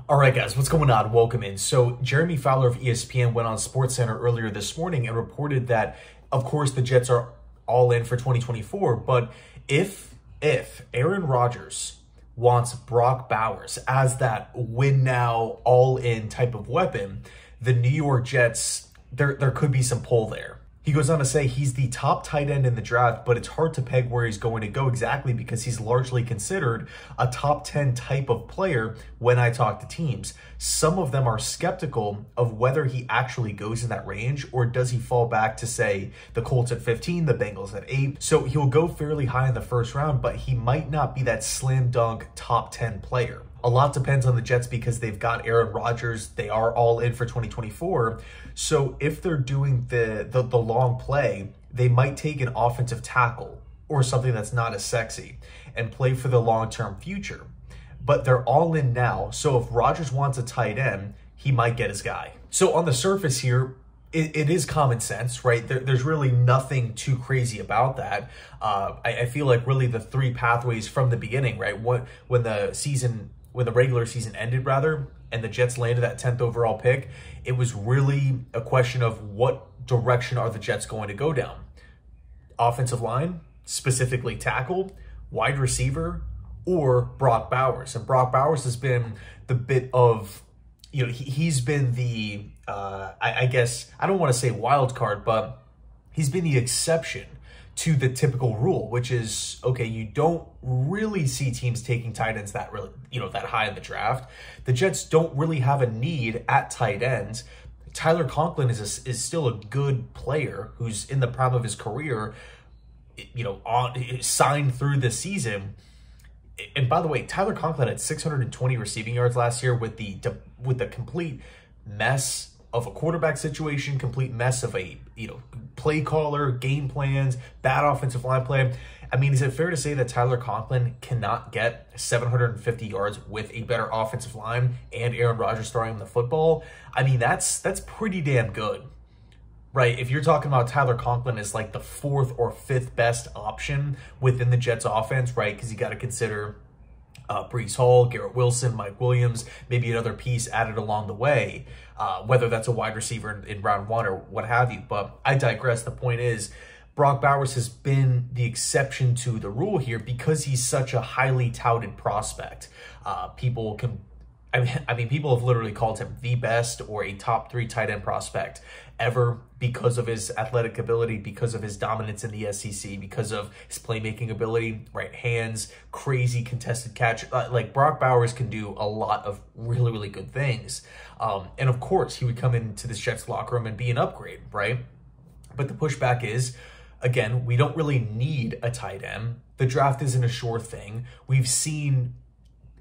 All right, guys, what's going on? Welcome in. So Jeremy Fowler of ESPN went on SportsCenter earlier this morning and reported that, of course, the Jets are all in for 2024. But if Aaron Rodgers wants Brock Bowers as that win now, all in type of weapon, the New York Jets, there could be some pull there. He goes on to say he's the top tight end in the draft, but it's hard to peg where he's going to go exactly because he's largely considered a top 10 type of player when I talk to teams. Some of them are skeptical of whether he actually goes in that range, or does he fall back to, say, the Colts at 15, the Bengals at 8. So he'll go fairly high in the first round, but he might not be that slam dunk top 10 player. A lot depends on the Jets because they've got Aaron Rodgers. They are all in for 2024. So if they're doing the long play, they might take an offensive tackle or something that's not as sexy and play for the long-term future. But they're all in now. So if Rodgers wants a tight end, he might get his guy. So on the surface here, it is common sense, right? There's really nothing too crazy about that. I feel like really the three pathways from the beginning, right? When the regular season ended, and the Jets landed that 10th overall pick, it was really a question of what direction are the Jets going to go down? Offensive line, specifically tackle, wide receiver, or Brock Bowers. And Brock Bowers has been the bit of, he's been the, I guess, I don't want to say wild card, but he's been the exception to the typical rule, which is, okay, you don't really see teams taking tight ends that really, that high in the draft. The Jets don't really have a need at tight ends. Tyler Conklin is still a good player who's in the prime of his career, signed through the season. And by the way, Tyler Conklin had 620 receiving yards last year with the complete mess of a quarterback situation, complete mess of a play caller, game plans, bad offensive line play. I mean, is it fair to say that Tyler Conklin cannot get 750 yards with a better offensive line and Aaron Rodgers throwing him the football? I mean, that's pretty damn good, right? If you're talking about Tyler Conklin as like the fourth or fifth best option within the Jets offense, right? Because you got to consider Breece Hall, Garrett Wilson, Mike Williams, maybe another piece added along the way, whether that's a wide receiver in round one or what have you. But I digress. The point is, Brock Bowers has been the exception to the rule here because he's such a highly touted prospect. People have literally called him the best or a top 3 tight end prospect ever because of his athletic ability, because of his dominance in the SEC, because of his playmaking ability, right hands, crazy contested catch. Like Brock Bowers can do a lot of really, really good things. And of course, he would come into this Jets locker room and be an upgrade, right? But the pushback is, again, we don't really need a tight end. The draft isn't a sure thing. We've seen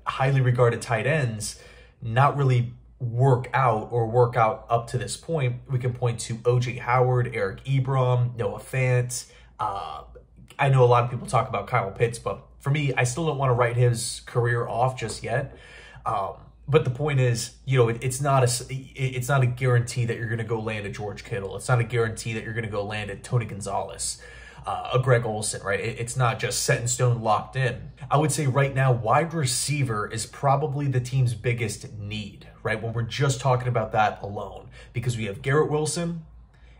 highly regarded tight ends not really work out up to this point. We can point to OJ Howard, Eric Ebron, Noah Fant. I know a lot of people talk about Kyle Pitts, but for me, I still don't want to write his career off just yet. But the point is, it's not a guarantee that you're going to go land a George Kittle. It's not a guarantee that you're going to go land a Tony Gonzalez, a Greg Olsen, right? It's not just set in stone, locked in. I would say right now, wide receiver is probably the team's biggest need, right? When we're just talking about that alone, because we have Garrett Wilson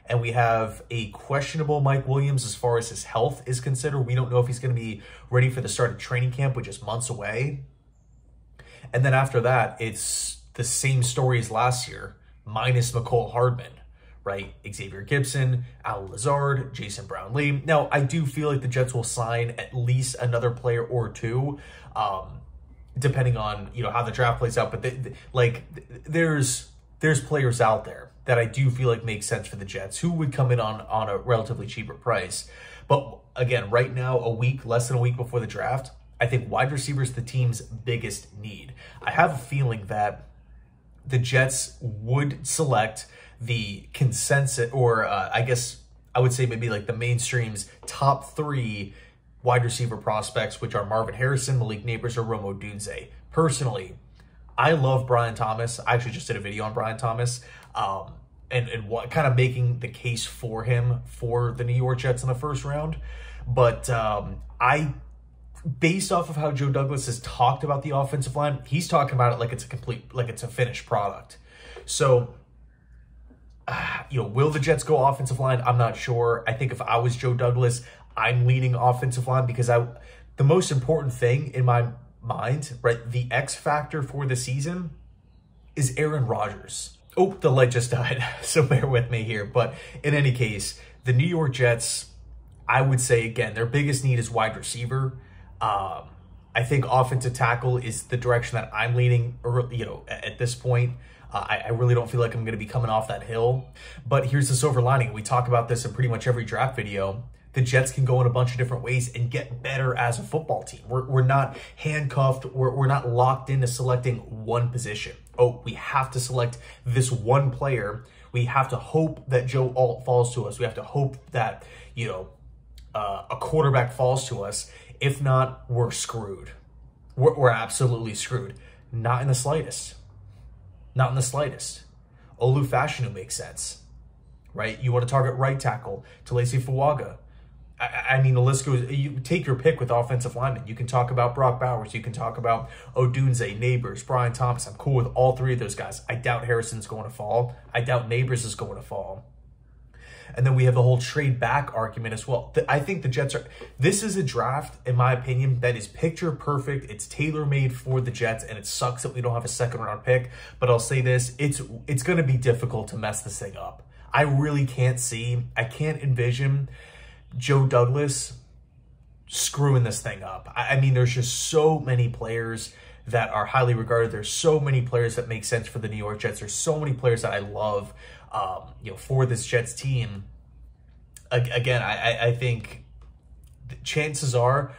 and we have a questionable Mike Williams as far as his health is considered. We don't know if he's going to be ready for the start of training camp, which is months away. And then after that, it's the same story as last year, minus McCole Hardman, right? Xavier Gibson, Al Lazard, Jason Brown-Lee. Now, I do feel like the Jets will sign at least another player or two, depending on how the draft plays out. But there's players out there that I do feel like make sense for the Jets who would come in on a relatively cheaper price. But again, right now, less than a week before the draft, I think wide receiver is the team's biggest need. I have a feeling that the Jets would select the consensus, or I guess I would say maybe like the mainstream's top 3 wide receiver prospects, which are Marvin Harrison, Malik Neighbors, or Rome Odunze. Personally, I love Brian Thomas. I actually just did a video on Brian Thomas, and what kind of making the case for him for the New York Jets in the first round. But I based off of how Joe Douglas has talked about the offensive line, he's talking about it like it's a finished product. So, will the Jets go offensive line? I'm not sure. I think if I was Joe Douglas, I'm leaning offensive line because the most important thing in my mind, right, the X factor for the season is Aaron Rodgers. Oh, the light just died, so bear with me here. But in any case, the New York Jets, I would say, again, their biggest need is wide receiver. I think offensive tackle is the direction that I'm leaning, at this point. I really don't feel like I'm going to be coming off that hill. But here's the silver lining. We talk about this in pretty much every draft video. The Jets can go in a bunch of different ways and get better as a football team. We're not handcuffed. We're not locked into selecting one position. Oh, we have to select this one player. We have to hope that Joe Alt falls to us. We have to hope that, a quarterback falls to us. If not, we're screwed. We're absolutely screwed. Not in the slightest. Not in the slightest. Olu Fashanu makes sense, right? You want to target right tackle, Talesi Fuaga. I mean, the list goes, you take your pick with offensive linemen. You can talk about Brock Bowers. You can talk about Odunze, Neighbors, Brian Thomas. I'm cool with all three of those guys. I doubt Harrison's going to fall. I doubt Neighbors is going to fall. And then we have the whole trade back argument as well. I think the Jets this is a draft, in my opinion, that is picture perfect. It's tailor-made for the Jets, and it sucks that we don't have a second-round pick. But I'll say this, it's going to be difficult to mess this thing up. I really can't envision Joe Douglas screwing this thing up. I mean, there's just so many players that are highly regarded. There's so many players that make sense for the New York Jets. There's so many players that I love, for this Jets team. Again, I think chances are,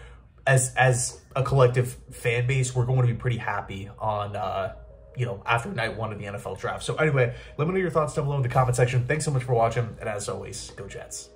as a collective fan base, we're going to be pretty happy on, after night one of the NFL draft. So anyway, let me know your thoughts down below in the comment section. Thanks so much for watching, and as always, go Jets.